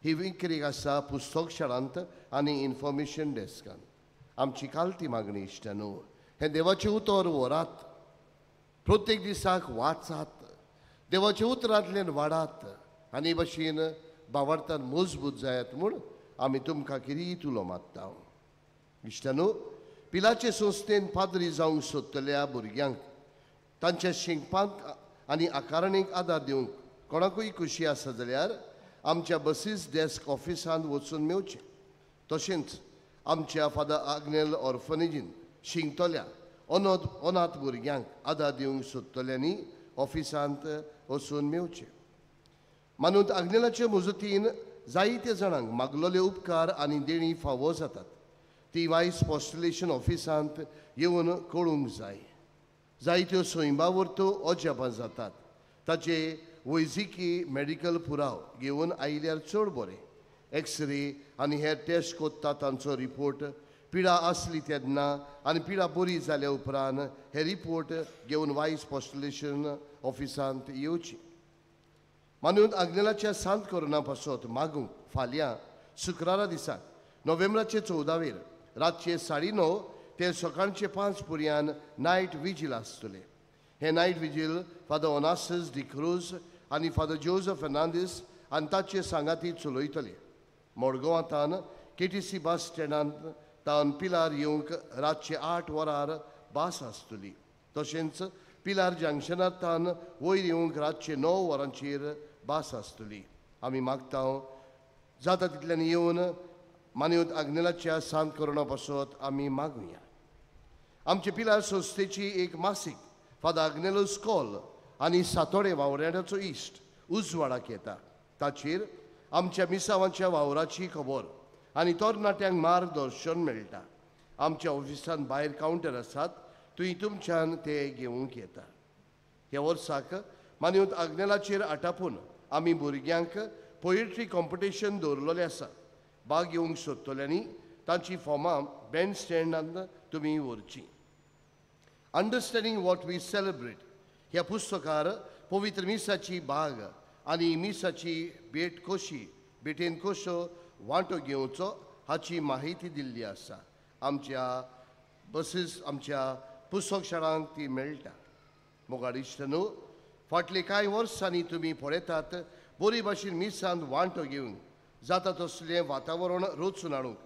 ही विक्रेक आसा पुस्तक शाळांत आनी इन्फॉर्मेशन डेस्कान आमची कालती मागणी इश्टानो हें देवाचें उतर वरात प्रत्येक दिसाक वाचात देवाच्या उतरांतल्यान वाडात आनी भाशेन भावार्थान मजबूत जायात म्हूण आमी तुमकां कितेंय तुलो मागता इश्टानो, पिलाचे संस्थेन पाद्री जावंक सोदतल्या भुरग्यांक तांच्या शिंगपाक आनी आकारणेक आदार दिवंक कोणाकूय खुशी आसा जाल्यार आमच्या बसीस डेस्क ऑफिसांत वचून मेवचें. तशेंच आमच्या फादर आग्नेल ऑर्फनेजीन शिंगतल्या अनाथ भुरग्यांक आदार दिवंक सोदतल्यांनी ऑफिसांत वचून मेवचें. मानून आग्नेलाचे मजतीन जायत्या जाणांक मागलोले उपकार आनी देणी फावो जातात. ती वायस पोस्टलेशन ऑफिसांत येवन कळूंक जाय. जायत्यो सोयंबावर्थो अजापां जातात. ताचे वैजकी मेडिकल पुराव घेवन आयल्यार चड बरें. एक्सरे आनी हेर टेस्ट कोत्ता तांचो रिपोर्ट पिडा आसली तेन्ना आनी पिडा बरी जाल्या उपरांत हे रिपोर्ट घेवन वायस पोस्टलेशन ऑफिसांत येवची. मानून आग्नेलाच्या सांत कोरोना पासत मागूंक फाल्यां शुक्रारा दिसा नोव्हेंबराचे 14 रातचे 9:30 ते सकाळचे 5 पर्यंत नायट विजील आसतले. हे नायट विजील फादर ओनासस डिक्रूज आनी फादर जोझफ फर्नांडीस आनी ताचे सांगाती चलयतले. मडगांवांतान KTC बस स्टँडांत तावन पिलार येवंक रातचे 8 वरार बस आसतली. तशेंच पिलार जंक्शनांतान वयर येवंक रातचे 9 वरांचेर बस आसतली. आमी मागता जाता तितल्यान येवन मानवत आग्नेलाच्या सांत कोरोना पासत आमी मागुया. आमचे पिलार संस्थेची एक मासीक फादर आग्नेलो स्कॉल आनी सातोडे वावड्याचो इश्ट उजवाडाक येता. ताचेर आमच्या मिसावांच्या वावराची खबर आनी तरणाट्यांक मार्गदर्शन मेळटा. आमच्या ऑफिसांत भायर कावंटर आसात, थंय तुमच्यान ते घेवंक येता. ह्या वर्साक मानवत आग्नेलाचेर आटापून आमी भुरग्यांक पोएट्री कॉम्पिटिशन दवरलेलें आसा. भाग घेवंक सोदतल्यांनी तांची फॉर्मां बँड स्टँडांत तुमी व्हरची. अंडरस्टँडींग वॉट वी सेलिब्रेट ह्या पुस्तकार पवित्र मिसाची बाग आनी मिसाची भेटेन कश्यो वांटो घेवचो हाची माहिती दिल्ली आसा. आमच्या बसीस आमच्या पुस्तक शाळांक ती मेळटा. मोगाळ इश्टानो, फाटले कांय वर्सांनी तुमी पळयतात बरे भाशेन मिसांत वांटो घेवंक जाता तसलें वातावरण रचून हाडूंक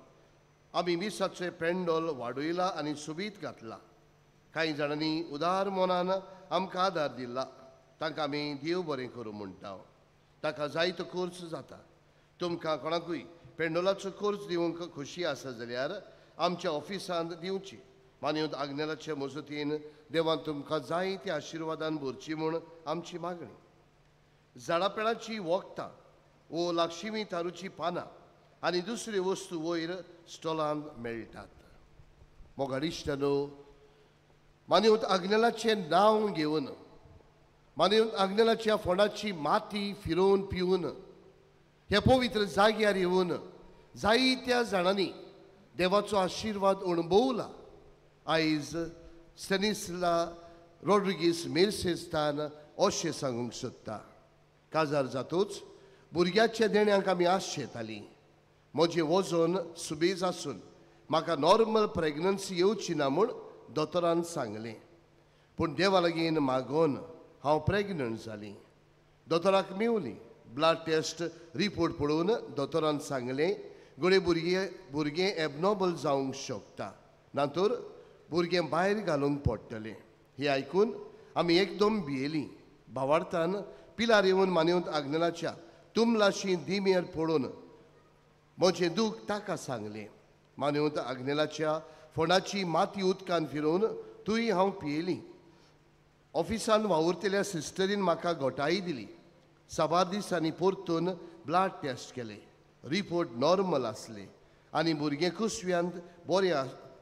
आमी मिसाचें पेंडॉल वाडयला आनी सोबीत घातला. कांय जाणांनी उदार मनान आमकां आदार दिला. तांकां आमी देव बरें करूं म्हणटा. ताका जायतो खर्च जाता. तुमकां कोणाकूय पेंडॉलाचो खर्च दिवंक खुशी आसा जाल्यार आमच्या ऑफिसांत दिवची. मानवत आग्नेलाच्या मजतीन देवान तुमकां जायत्या आशिर्वादान भरची म्हूण आमची मागणी. झाडापेडाची वखदां वो लक्ष्मी तारूची पानां आनी दुसऱ्यो वस्तू वयर स्टॉलांत मेळटात. मोगाळ इश्टानो, मानवत आग्नेलाचें नांव घेवन मानवत आग्नेलाच्या फोंडाची माती फिरोवन पिवन ह्या पवित्र जाग्यार येवन जायत्या जाणांनी देवाचो आशिर्वाद अणभवला. आयज स्टेनिस्ला रॉड्रिगीस मेर्सेस्तान अशें सांगूंक सोदता. काजार जातूच भुरग्याच्या देण्यांक आमी आस येताली. म्हजें वजन सुबेज आसून म्हाका नॉर्मल प्रेग्नन्सी येवची ना म्हूण दोतोरान सांगलें. पूण देवा लागीं मागोवन हांव प्रेग्नंट जालीं. दोतोराक मेवली. ब्लड टेस्ट रिपोर्ट पळोवन दोतोरान सांगलें भुरगें एबनॉर्मल जावंक शकता. नातूर भुरगें भायर घालूंक पडटलें. हें आयकून आमी एकदम भियेलीं. भावार्थान पिलार येवन मानवत आग्नेलाच्या तुमलाशी दिमेर पडून म्हजें दूख ताका सांगलें. मानवत आग्नेलाच्या फोंडाची माती उदकान फिरोवन तुय हांव पियेलीं. ऑफिसान वावुरतल्या सिस्टरीन म्हाका घोटाई दिली. 7 दिसांनी परतून ब्लड टेस्ट केले. रिपोर्ट नॉर्मल आसले आनी भुरगें कुसव्यांत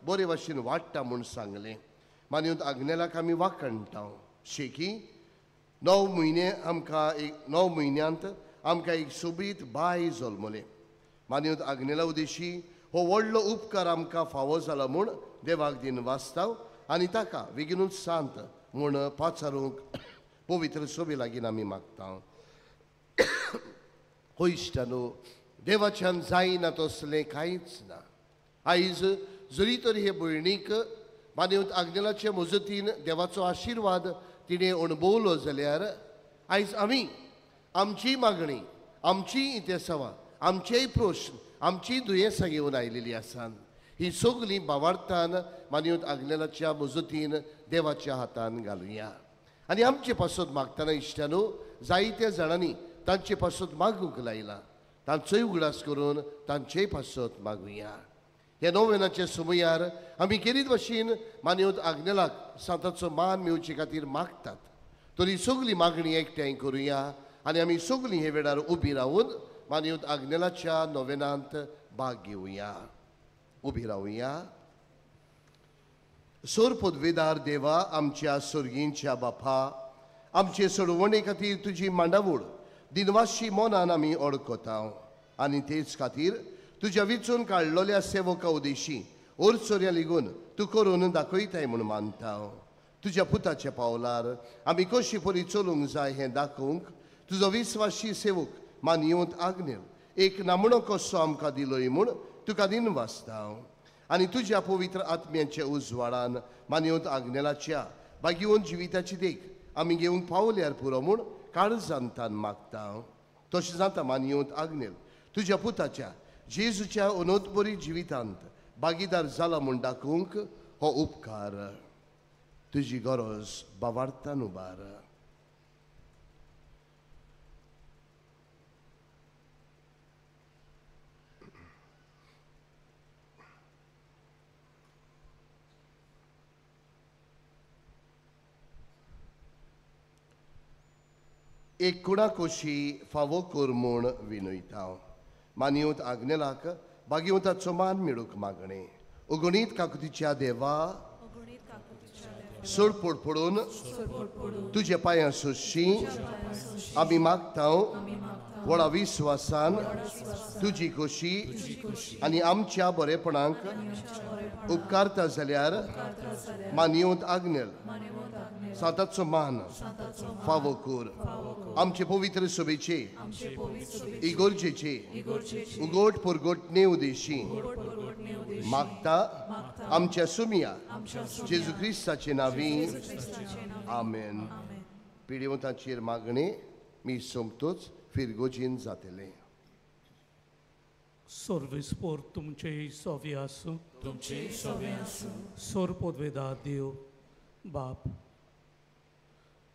बरे भाशेन वाडटा म्हूण सांगलें. मानवत आग्नेलाक आमी वाकणटाव. शेकी 9 म्हयन्यांत आमकां एक सोबीत बाय जल्मलें. मानवत आग्नेला उदेशी हो व्हडलो उपकार आमकां फावो जाला म्हूण देवाक दिन वाचताव आनी ताका बेगीनूच सांत म्हूण पाचारूंक पवित्र सोबे लागीं आमी मागता. हो इश्टानो, देवाच्यान जायना तसलें कांयच ना. आयज जरी तरी हे भयणीक मानवत आग्नेलाच्या मजतीन देवाचो आशिर्वाद तिणें अणभवलो जाल्यार आयज आमी आमची मागणी, आमची इतेसावां, आमचेय प्रश्न, आमची दुयेंसां घेवन आयलेलीं आसात. ही सगळीं भावार्थान मानियोत आग्नेलाच्या मजतीन देवाच्या हातान घालुया. आनी आमचे पासत मागतना इश्टानो जायत्या जाणांनी तांचे पासत मागूंक लायला. तांचोय उगडास करून तांचेय पासत मागुया. ह्या नोवेनाच्या समयार आमी केरीत भाशेन मानियोत आग्नेलाक सांताचो मान मेवचे खातीर मागतात. तरी सगळी मागणी एकठांय करुया आनी आमी सगळीं हे वेळार उबी रावन मानियोत आग्नेलाच्या नोवेनांत भाग घेवया. उबी रावया. सोर पदवेदार देवा, आमच्या सर्गींच्या बापा, आमचे सोडवणे खातीर तुजी मांडावळ दिनवाशी मोनान आमी ओळखता आनी तेच खातीर तुज्या विचून काडलोल्या सेवका उदेशी ओरचोऱ्या लेगून तूं करून दाखयताय म्हूण मानता. तुज्या पुताच्या पावलार आमी कशी परी चलूंक जाय हें दाखोवंक तुजो विस्वासी सेवक मानियोत आग्नेल एक नामणो कसो आमकां दिलोय म्हूण तुका दिनवासता. आनी तुज्या पवित्र आत्म्याच्या उजवाडान मानियोत आग्नेलाच्या बागिवून जिविताची देख आमी घेवंक पावल्यार पुरो म्हूण काळजांतान मागता. तशें जाता मानियोत आग्नेल तुज्या पुताच्या जेजूच्या अनोदबरी जिवितांत भागीदार जाला म्हूण दाखोवंक हो उपकार तुजी गरज भावार्थान उबार. एक कुणाकोशी फावो कर म्हूण विनयता. मानियोत आग्नेलाक भागिवंताचो मान मेळूंक मागणे. उगणीत काकुतीच्या देवा, सोडपोड पडून तुज्या पांयां सोशी आमी मागता. व्हडा विस्वासान तुजी खोशी आनी आमच्या बरेपणांक उपकारता जाल्यार मानियोत आग्नेल सांताचो मान फावो कर. आमचे पवित्र सभेचे इगोर्जेचे उगोट परगोटणे उदेशी मागता आमच्या सुमिया जेजू क्रिस्ताचे नावी आमेन. पिडीवंताचेर मागणे मी सोमतोच फिरगोजीन जातले. सर्वेस्पोर तुमचे सोवे आसूं. तुमचे सोवे आसूं. सोर पदवेदार देव, बाप,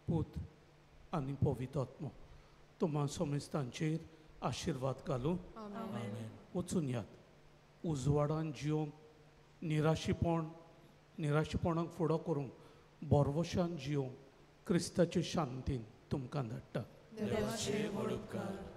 पूत आनी पवित्र आत्मो तुम्हा समेस्तांचेर आशिर्वाद घालूं. वचून यात उजवाडान जिवंक निराशीपणाक फुडो करूंक बोरवशान जिवंक क्रिस्ताचे शांतीन तुमकां धाडटा. देवाचे व्हड उपकार.